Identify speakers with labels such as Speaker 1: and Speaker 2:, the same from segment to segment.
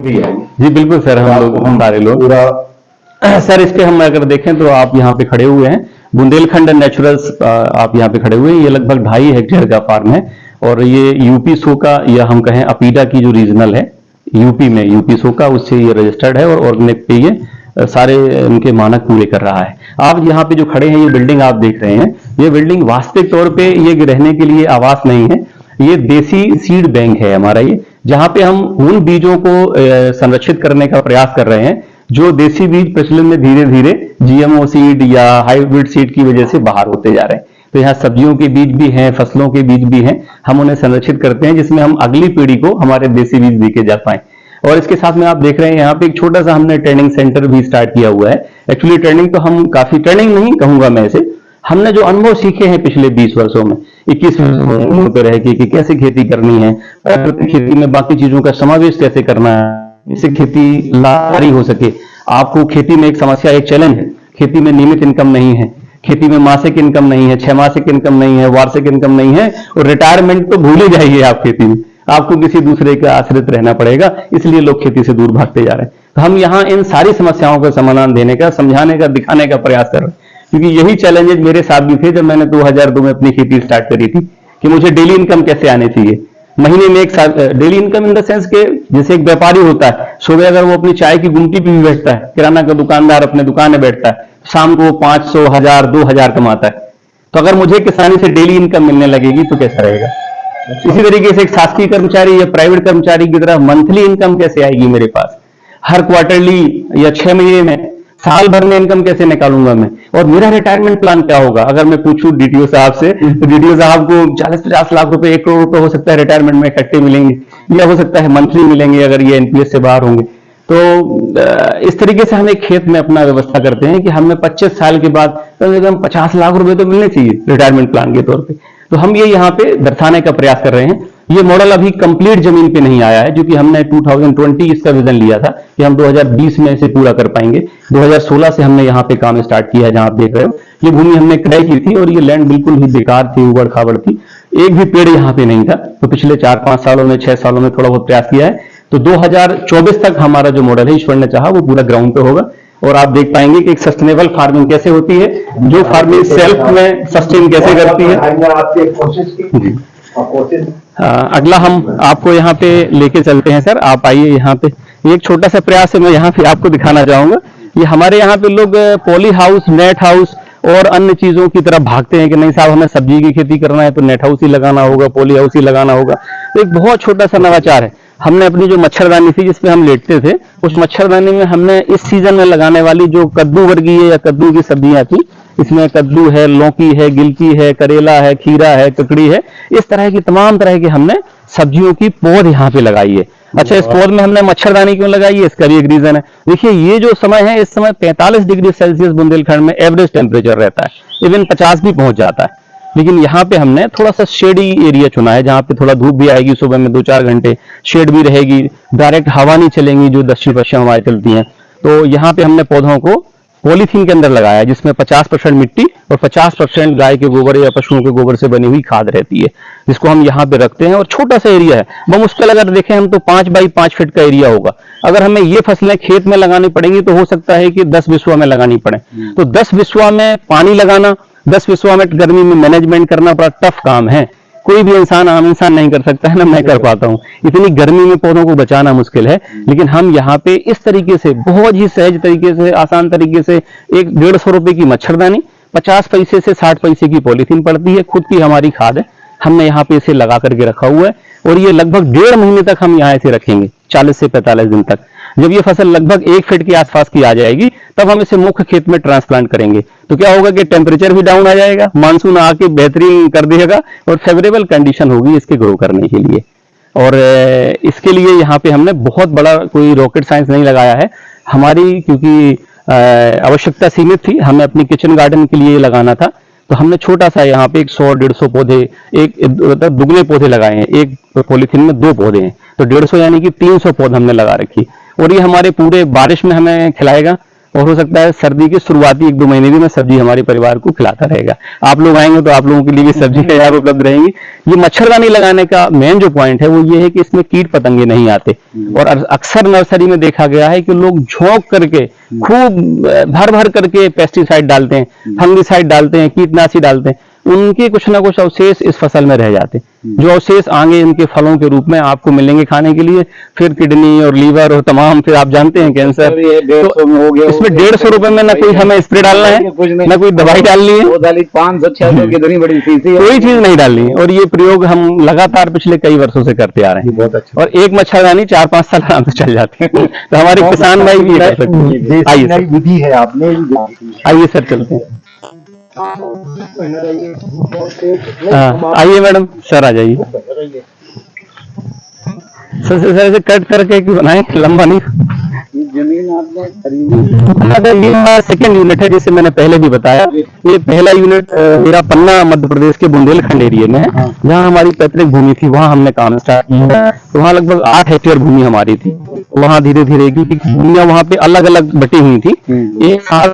Speaker 1: भी है
Speaker 2: जी बिल्कुल सर, हम लोग सारे लोग
Speaker 1: पूरा
Speaker 2: सर इस पे हम अगर देखें तो आप यहाँ पे खड़े हुए हैं, बुंदेलखंड नेचुरल्स आप यहाँ पे खड़े हुए हैं। ये लगभग 2.5 हेक्टेयर का फार्म है और ये यूपी सोका या हम कहें अपीडा की जो रीजनल है यूपी में, यूपी सोका उससे ये रजिस्टर्ड है और ऑर्गेनिक पे ये सारे उनके मानक पूरे कर रहा है। आप यहाँ पे जो खड़े हैं, ये बिल्डिंग आप देख रहे हैं, ये बिल्डिंग वास्तविक तौर पे ये रहने के लिए आवास नहीं है, ये देसी सीड बैंक है हमारा ये, जहां पे हम उन बीजों को संरक्षित करने का प्रयास कर रहे हैं जो देसी बीज प्रचलन में धीरे धीरे जीएमओ सीड या हाइब्रिड सीड की वजह से बाहर होते जा रहे हैं। तो यहाँ सब्जियों के बीज भी हैं, फसलों के बीज भी हैं, हम उन्हें संरक्षित करते हैं जिसमें हम अगली पीढ़ी को हमारे देसी बीज देके जा पाए। और इसके साथ में आप देख रहे हैं यहाँ पे एक छोटा सा हमने ट्रेनिंग सेंटर भी स्टार्ट किया हुआ है। एक्चुअली ट्रेनिंग तो हम काफी, ट्रेनिंग नहीं कहूंगा मैं इसे, हमने जो अनुभव सीखे हैं पिछले 20 वर्षों में, 21 वर्षों पे रह के कि कैसे खेती करनी है, प्राकृतिक खेती में बाकी चीजों का समावेश कैसे करना है, इससे खेती लाभकारी हो सके। आपको खेती में एक समस्या, एक चैलेंज है, खेती में नियमित इनकम नहीं है, खेती में मासिक इनकम नहीं है, 6 मासिक इनकम नहीं है, वार्षिक इनकम नहीं है, और रिटायरमेंट तो भूल ही जाइए आप खेती में, आपको किसी दूसरे का आश्रित रहना पड़ेगा, इसलिए लोग खेती से दूर भागते जा रहे हैं। तो हम यहाँ इन सारी समस्याओं का समाधान देने का, समझाने का, दिखाने का प्रयास कर रहे हैं, क्योंकि यही चैलेंजेस मेरे साथ भी थे जब मैंने 2002 में अपनी खेती स्टार्ट करी थी कि मुझे डेली इनकम कैसे आने चाहिए, महीने में एक साल daily income in the sense के, जैसे एक व्यापारी होता है, सुबह अगर वो अपनी चाय की गुमटी पे भी बैठता है, किराना का दुकानदार अपने दुकान में बैठता है, शाम को 500, 1000, 2000 कमाता है, तो अगर मुझे किसानी से डेली इनकम मिलने लगेगी तो कैसा रहेगा। इसी तरीके से एक शासकीय कर्मचारी या प्राइवेट कर्मचारी की तरह मंथली इनकम कैसे आएगी मेरे पास, हर क्वार्टरली या 6 महीने में, साल भर में इनकम कैसे निकालूंगा मैं, और मेरा रिटायरमेंट प्लान क्या होगा। अगर मैं पूछूं डीटीओ साहब से, तो डीटीओ साहब को 40-50 लाख रुपए, 1 करोड़ रुपए हो सकता है रिटायरमेंट में इकट्ठे मिलेंगे, या हो सकता है मंथली मिलेंगे अगर ये एनपीएस से बाहर होंगे। तो इस तरीके से हम एक खेत में अपना व्यवस्था करते हैं कि हमें 25 साल के बाद कम से कम 50 लाख रुपए तो मिलने चाहिए रिटायरमेंट प्लान के तौर पे। तो हम ये यहाँ पे दर्शाने का प्रयास कर रहे हैं। ये मॉडल अभी कंप्लीट जमीन पे नहीं आया है, क्योंकि हमने 2020 इसका विजन लिया था कि हम 2020 में इसे पूरा कर पाएंगे। 2016 से हमने यहाँ पे काम स्टार्ट किया है, जहां आप देख रहे हो ये भूमि हमने क्रय की थी और ये लैंड बिल्कुल ही बेकार थी, उबड़ खाबड़ थी, एक भी पेड़ यहाँ पे नहीं था। तो पिछले 4-5 सालों में, 6 सालों में थोड़ा बहुत प्रयास किया है। तो 2024 तक हमारा जो मॉडल है, ईश्वर ने चाहा वो पूरा ग्राउंड पे होगा और आप देख पाएंगे कि एक सस्टेनेबल फार्मिंग कैसे होती है, जो फार्मिंग सेल्फ में सस्टेन कैसे करती है। अगला हम आपको यहाँ पे लेके चलते हैं सर, आप आइए यहाँ पे। एक छोटा सा प्रयास है, मैं यहाँ पे आपको दिखाना चाहूंगा। ये हमारे यहाँ पे लोग पॉली हाउस, नेट हाउस और अन्य चीजों की तरफ भागते हैं कि नहीं साहब हमें सब्जी की खेती करना है तो नेट हाउस ही लगाना होगा, पॉली हाउस ही लगाना होगा। तो एक बहुत छोटा सा नवाचार है, हमने अपनी जो मच्छरदानी थी जिसपे हम लेटते थे, उस मच्छरदानी में हमने इस सीजन में लगाने वाली जो कद्दू वर्गीय या कद्दू की सब्जियां थी, इसमें कद्दू है, लौकी है, गिलकी है, करेला है, खीरा है, ककड़ी है, इस तरह की तमाम तरह की हमने सब्जियों की पौध यहाँ पे लगाई है। अच्छा, इस पौध में हमने मच्छरदानी क्यों लगाई है, इसका भी एक रीजन है। देखिए ये जो समय है, इस समय 45 डिग्री सेल्सियस बुंदेलखंड में एवरेज टेम्परेचर रहता है, इवन 50 भी पहुंच जाता है। लेकिन यहाँ पे हमने थोड़ा सा शेडी एरिया चुना है, जहाँ पे थोड़ा धूप भी आएगी, सुबह में 2-4 घंटे शेड भी रहेगी, डायरेक्ट हवा नहीं चलेंगी जो दक्षिण पश्चिम हवाएं चलती हैं। तो यहाँ पे हमने पौधों को पॉलीथीन के अंदर लगाया है, जिसमें 50% मिट्टी और 50% गाय के गोबर या पशुओं के गोबर से बनी हुई खाद रहती है, जिसको हम यहाँ पे रखते हैं। और छोटा सा एरिया है, बमुश्किल अगर देखें हम तो 5 बाई 5 फीट का एरिया होगा। अगर हमें ये फसलें खेत में लगानी पड़ेंगी तो हो सकता है कि 10 बिस्वा में लगानी पड़े। तो 10 बिस्वा में पानी लगाना, 10 बिस्वा में गर्मी में मैनेजमेंट करना बड़ा टफ काम है। कोई भी इंसान, आम इंसान नहीं कर सकता है ना, मैं कर पाता हूँ। इतनी गर्मी में पौधों को बचाना मुश्किल है, लेकिन हम यहाँ पे इस तरीके से बहुत ही सहज तरीके से, आसान तरीके से, एक 150 रुपए की मच्छरदानी, 50 पैसे से 60 पैसे की पॉलीथीन पड़ती है, खुद की हमारी खाद है, हमने यहाँ पे इसे लगा करके रखा हुआ है। और ये लगभग 1.5 महीने तक हम यहाँ इसे रखेंगे, 40 से 45 दिन तक। जब ये फसल लगभग 1 फीट के आसपास की आ जाएगी, तब हम इसे मुख्य खेत में ट्रांसप्लांट करेंगे। तो क्या होगा कि टेम्परेचर भी डाउन आ जाएगा, मानसून आके बेहतरीन कर देगा और फेवरेबल कंडीशन होगी इसके ग्रो करने के लिए। और इसके लिए यहाँ पे हमने बहुत बड़ा कोई रॉकेट साइंस नहीं लगाया है, हमारी क्योंकि आवश्यकता सीमित थी, हमें अपनी किचन गार्डन के लिए लगाना था, तो हमने छोटा सा यहाँ पे 100-150 पौधे, एक दुगने पौधे लगाए हैं, एक पॉलीथीन में 2 पौधे हैं, तो 150 यानी कि 300 पौधे हमने लगा रखी। और ये हमारे पूरे बारिश में हमें खिलाएगा, और हो सकता है सर्दी के शुरुआती 1-2 महीने भी मैं सब्जी हमारे परिवार को खिलाता रहेगा। आप लोग आएंगे तो आप लोगों के लिए भी सब्जी तैयार उपलब्ध रहेंगी। ये मच्छरदानी लगाने का मेन जो पॉइंट है वो ये है कि इसमें कीट पतंगे नहीं आते, और अक्सर नर्सरी में देखा गया है कि लोग झोंक करके खूब भर भर करके पेस्टिसाइड डालते हैं, फंगिसाइड डालते हैं, कीटनाशी डालते हैं, उनके कुछ ना कुछ अवशेष इस फसल में रह जाते हैं, जो अवशेष आगे इनके फलों के रूप में आपको मिलेंगे खाने के लिए, फिर किडनी और लीवर और तमाम, फिर आप जानते हैं कैंसर। तो इसमें 150 रुपए में ना कोई हमें स्प्रे डालना है, ना कोई दवाई डालनी है,
Speaker 1: 500-600 की इतनी बड़ी शीशी
Speaker 2: कोई चीज नहीं डालनी है। और ये प्रयोग हम लगातार पिछले कई वर्षों से करते आ रहे हैं।
Speaker 1: बहुत अच्छा।
Speaker 2: और एक मच्छरदानी 4-5 साल आराम से चल जाती है। तो हमारे किसान भाई भी कर सकते हैं। आइए सर,
Speaker 1: विधि है आपने,
Speaker 2: आइए सर चलते हैं। आइए मैडम, सर आ जाइए। सर ऐसे कट करके क्यों बनाए, लंबा नहीं।
Speaker 1: जमीन आपने खरीदी?
Speaker 2: ये हमारा सेकेंड यूनिट है, जैसे मैंने पहले भी बताया। ये पहला यूनिट मेरा पन्ना मध्य प्रदेश के बुंदेलखंड एरिया में है, जहाँ हमारी पैतृक भूमि थी, वहाँ हमने काम स्टार्ट किया। तो वहाँ लगभग 8 हेक्टेयर भूमि हमारी थी। वहाँ धीरे धीरे, क्योंकि भूमियाँ वहाँ पे अलग अलग बटी हुई थी, एक साथ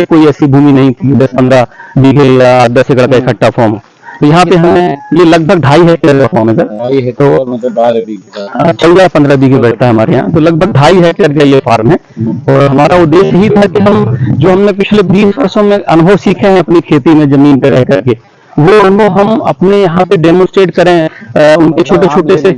Speaker 2: कोई ऐसी भूमि नहीं थी 10-15 बीघे या 10 एकड़ का इकट्ठा फॉर्म। तो यहाँ पे हमें ये लगभग 2.5 हेक्टेयर का फॉर्म है सर, तो
Speaker 1: मतलब 12 बीघे
Speaker 2: 14-15 बीघे बैठता है हमारे यहाँ। तो लगभग 2.5 हेक्टेयर का ये फार्म है। और हमारा उद्देश्य ही था कि हम जो हमने पिछले 20 वर्षों में अनुभव सीखे हैं अपनी खेती में जमीन पे रह करके, वो अनुभव हम अपने यहाँ पे डेमोन्स्ट्रेट करें। उनके छोटे छोटे से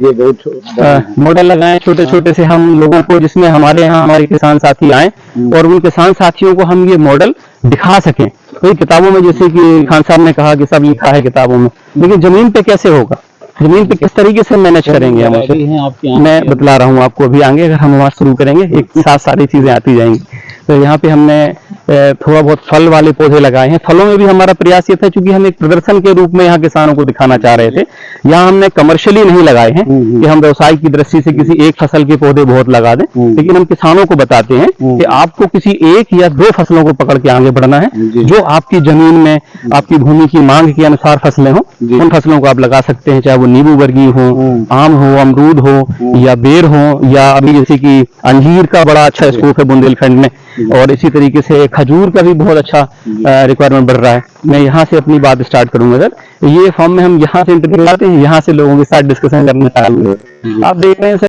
Speaker 2: मॉडल लगाएं, छोटे छोटे से हम लोगों को, जिसमें हमारे यहाँ हमारे किसान साथी आए और उन किसान साथियों को हम ये मॉडल दिखा सकें। कई किताबों में, जैसे कि खान साहब ने कहा कि सब लिखा है किताबों में, लेकिन जमीन पे कैसे होगा, जमीन पे किस तरीके से मैनेज करेंगे हम उसे, मैं बतला रहा हूँ आपको। अभी आगे अगर हम वहाँ शुरू करेंगे, एक साथ सारी चीजें आती जाएंगी। तो यहाँ पे हमने थोड़ा बहुत फल वाले पौधे लगाए हैं। फलों में भी हमारा प्रयास ये था, क्योंकि हम एक प्रदर्शन के रूप में यहाँ किसानों को दिखाना चाह रहे थे। यहाँ हमने कमर्शियली नहीं लगाए हैं कि हम व्यवसाय की दृष्टि से किसी एक फसल के पौधे बहुत लगा दें, लेकिन हम किसानों को बताते हैं कि आपको किसी 1 या 2 फसलों को पकड़ के आगे बढ़ना है, जो आपकी जमीन में, आपकी भूमि की मांग के अनुसार फसलें हो, उन फसलों को आप लगा सकते हैं। चाहे वो नींबू वर्गीय हो, आम हो, अमरूद हो, या बेर हो, या अभी जैसे कि अंजीर का बड़ा अच्छा स्कोप है बुंदेलखंड में, और इसी तरीके से खजूर का भी बहुत अच्छा रिक्वायरमेंट बढ़ रहा है। मैं यहाँ से अपनी बात स्टार्ट करूंगा सर। ये फॉर्म में हम यहाँ से इंटरव्यू लाते हैं, यहाँ से लोगों के साथ डिस्कशन करना चालू है। आप देख रहे हैं सर,